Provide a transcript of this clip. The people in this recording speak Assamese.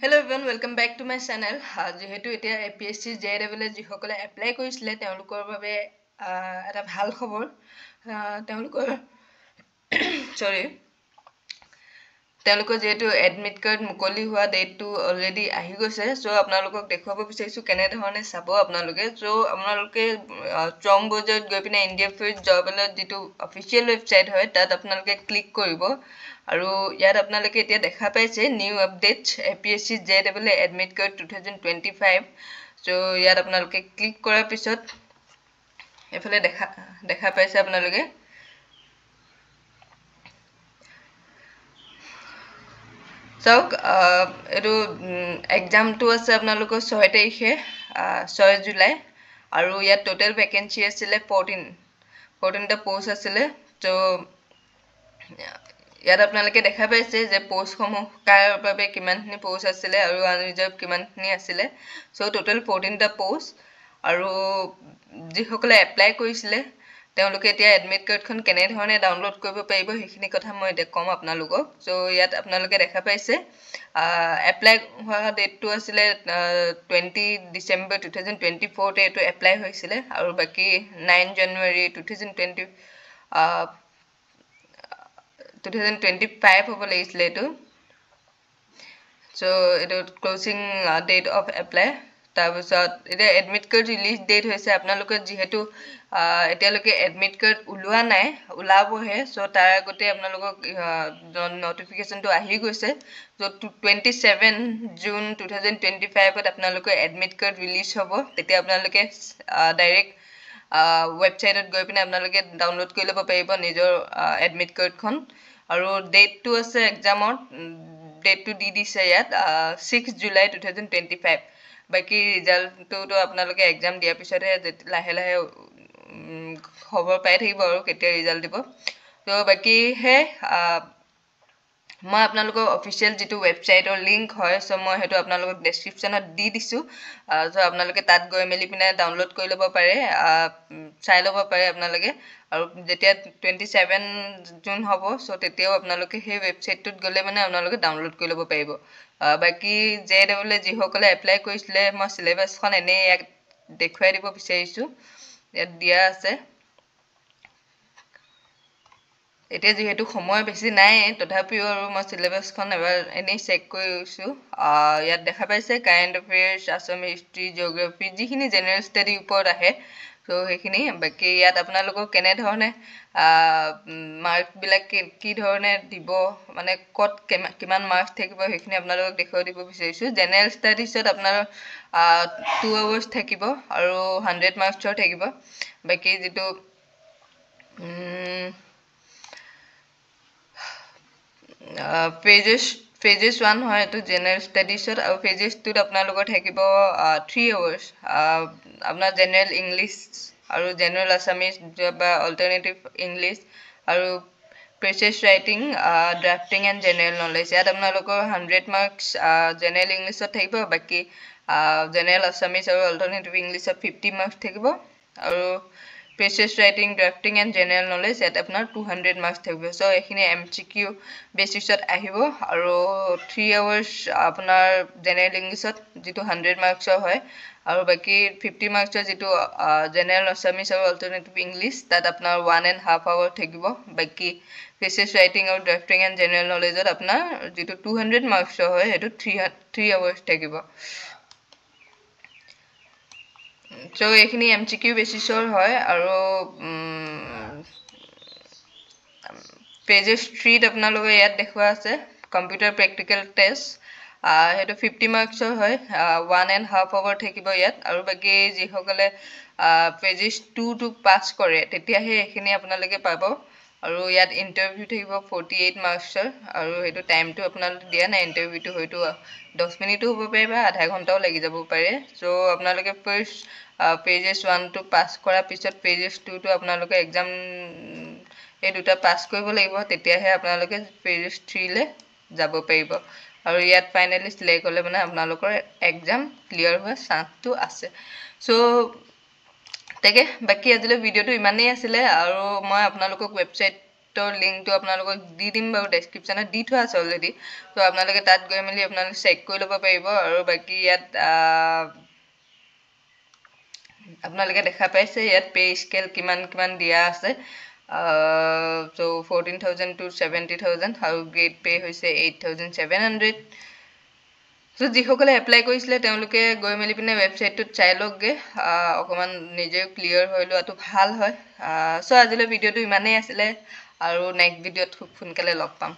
Hello everyone, welcome back to my channel. যেহেতু এতিয়া APSC JEE যিসকলে এপ্লাই কৰিছিলে তেওঁলোকৰ বাবে এটা ভাল খবৰ তেওঁলোকৰ তেওঁলোকৰ যেহেতু এডমিট কাৰ্ড মুকলি হোৱা ডেটটো অলৰেডি আহি গৈছে সো আপোনালোকক দেখুৱাব বিচাৰিছো কেনে ধৰণে চাব আপোনালোকে সো আপোনালোকে ট্ৰম বজাৰত গৈ পিনে ইণ্ডিয়া ফাৰ্ষ্ট জব এলাৰ্ট যেটো অফিচিয়েল ৱেবসাইট হয় তাত আপোনালোকে ক্লিক কৰিব আৰু ইয়াত আপোনালোকে এতিয়া দেখা পাইছে new update APSC JEE admit card 2025 so ইয়াত আপোনালোকে ক্লিক কৰাৰ পিছত এফালে দেখা পাইছে আপোনালোকে So, exam to us আপোনালোকৰ 6 তাৰিখে 6 জুলাই আৰু ইয়াত টোটাল ভ্যাকেন্সি আছিল 14টা পোষ্ট আছিল তো ইয়াত আপোনালোকে দেখা পাইছে যে পোষ্টসমূহ কাৰ বাবে কিমানখিনি পোষ্ট আছিল আৰু আনৰিজাৰ্ভ কিমানখিনি আছিল সো টোটাল 14টা পোষ্ট আৰু যিসকলে এপ্লাই কৰিছিল তেওঁলোকে এতিয়া এডমিট কাৰ্ডখন কেনে ধৰণে ডাউনলোড কৰিব পাৰিব সেইখিনি কথা মই কম আপোনালোকক সো ইয়াত আপোনালোকে দেখা পাইছে এপ্লাই হোৱা ডেটটো আছিল 20 ডিসেম্বৰ 2024 তে এটো এপ্লাই হৈছিল আৰু বাকি 9 জানুৱাৰী 2025 হ'ব লাগিছিল এটো সো এটো ক্লোজিং ডেট অফ এপ্লাই তাৰপিছত এটা এডমিট কাৰ্ড ৰিলিজ ডেট হৈছে আপোনালোকৰ যেহেতু এতিয়ালৈকে এডমিট কাৰ্ড উলোৱা নাই উলাবহে সো তাৰ আগতে আপোনালোকক নটিফিকেশনটো আহি গৈছে সো 27 জুন 2025 ত আপোনালোকৰ এডমিট কাৰ্ড ৰিলিজ হ'ব তেতিয়া আপোনালোকে ডাইৰেক্ট ৱেবসাইটত গৈ পিনে আপোনালোকে ডাউনলোড কৰি ল'ব পাৰিব নিজৰ এডমিট কাৰ্ডখন আৰু ডেটটো আছে এক্সামৰ ডেটটো দি দিছে ইয়াত 6 জুলাই 2025 বাকি ৰিজাল্টটো আপোনালোকে এক্সাম দিয়াৰ পিছতহে লাহে লাহে খবৰ পাই থাকিব আৰু কেতিয়া ৰিজাল্ট দিব তো বাকি হে মই আপোনালোকৰ অফিচিয়েল যেটো ৱেবসাইটৰ লিংক হয় সো মই হেতু আপোনালোকক ডেসক্ৰিপচনত দি দিছো সো আপোনালোকে তাত গৈ মেলি পিনে ডাউনলোড কৰি ল'ব পাৰে চাই ল'ব পাৰে আপোনালোকে আৰু যেতিয়া 27 জুন হ'ব সো তেতিয়াও আপোনালোকে সেই ৱেবসাইটটোত গলে মানে আপোনালোকে ডাউনলোড কৰি ল'ব পাৰিব বাকি JEE যিসকলে এপ্লাই কৰিছিল মই সিলেবাসখন এনে দেখুৱাই দিব বিচাৰিছো ইয়াত দিয়া আছে এতিয়া যেহেতু সময় বেছি নাই তথাপিও আৰু মই সিলেবাসখন এবাৰ এনে চেক কৰিছো ইয়াত দেখা পাইছে কাৰেন্ট এফেয়াৰ্স আসাম হিষ্ট্ৰি জিওগ্ৰাফি যিখিনি জেনাৰেল ষ্টাডি ওপৰত আহে সো সেইখিনি বাকি ইয়াত আপোনালোকক কেনে ধৰণে মাৰ্ক বিলাক কি ধৰণে দিব মানে কত কিমান মাৰ্ক থাকিব সেইখিনি আপোনালোকক দেখুৱাই দিব বিচাৰিছো জেনাৰেল ষ্টাডিজত আপোনাৰ 2 আৱাৰ্স থাকিব আৰু 100 মাৰ্কছৰ থাকিব বাকি যেটো pages 1 হয় তো জেনাৰেল ষ্টাডিজত আৰু pages 2 ত আপোনালোকৰ থাকিব 3 আৱাৰ্স আপোনাৰ জেনাৰেল ইংলিশ আৰু জেনাৰেল আসামিজ বা অল্টাৰনেটিভ ইংলিশ আৰু precis writing drafting and general knowledge ইয়াত আপোনালোকৰ 100 মাৰ্কস জেনাৰেল ইংলিশত থাকিব বাকি জেনাৰেল আসামিজ আৰু অল্টাৰনেটিভ ইংলিশত 50 মাৰ্কস থাকিব আৰু precis writing drafting and general knowledge ইয়াত আপোনাৰ 200 মাৰ্কস থাকিব সো এখিনি MCQ বেসিছত আহিব আৰু 3 আৱাৰ্স আপোনাৰ জেনাৰেল ইংলিশত যেটো 100 মাৰ্কসৰ হয় আৰু বাকি 50 মাৰ্কসৰ যেটো জেনাৰেল আসামিজ আৰু অল্টাৰনেটিভ ইংলিশ তাত আপোনাৰ 1.5 আৱাৰ থাকিব বাকি প্ৰেচেছ ৰাইটিং আৰু ড্ৰাফটিং এণ্ড জেনাৰেল নলেজত আপোনাৰ যেটো 200 মাৰ্কসৰ হয় হেতু 3 আৱাৰ্স থাকিব সো এখিনি MCQ বেসিছৰ হয় আৰু pages 3 ত আপোনালোকে ইয়াত দেখুৱা আছে কম্পিউটাৰ প্ৰ্যাকটিক্যাল টেষ্ট হেতু 50 মাৰ্কসৰ হয় 1.5 আৱাৰ থাকিব ইয়াত আৰু বাকি যিসকলে pages 2 টো পাস কৰে তেতিয়াহে এখিনি আপোনালোকে পাব আৰু ইয়াত ইন্টাৰভিউ থাকিব 48 মাৰ্কসৰ আৰু হেতু টাইমটো আপোনালোকে দিয়া নাই ইন্টাৰভিউটো হয়তো 10 মিনিটো হ'ব পাৰে বা আধা ঘণ্টাও লাগি যাব পাৰে সো আপোনালোকে ফাৰ্স্ট pages 1 টো পাস কৰা পিছত pages 2 টো আপোনালোকে এক্সাম এই দুটা পাস কৰিব লাগিব তেতিয়াহে আপোনালোকে pages 3 লে যাব পাৰিব আৰু ইয়াত ফাইনালি সিলেক্ট হ'লে মানে আপোনালোকৰ এক্সাম ক্লিয়াৰ হোৱা চান্সটো আছে সো তাকে বাকি আজিলৈ ভিডিওটো ইমানেই আছিল আৰু মই আপোনালোকক ৱেবসাইট ৱেবছাইটৰ লিংকটো আপোনালোকক দি দিম বাৰু ডেছক্ৰিপশ্যনত দি থোৱা আছে অলৰেডি তো আপোনালোকে তাত গৈ মেলি আপোনালোকে চেক কৰি ল'ব পাৰিব আৰু বাকী ইয়াত আপোনালোকে দেখা পাইছে ইয়াত পে স্কেল কিমান কিমান দিয়া আছে so 14,000 to 70,000 আৰু গ্ৰেড পে হৈছে 8,700 so যিসকলে এপ্লাই কৰিছিলে তেওঁলোকে গৈ মেলি পিনে ৱেবছাইটটোত চাই লওকগে অকমান নিজে ক্লিয়াৰ হৈ লোৱাটো ভাল হয় so আজিলৈ ভিডিঅ'টো ইমানেই আছিলে আৰু নেক্সট ভিডিঅ'ত খুব সোনকালে লগ পাম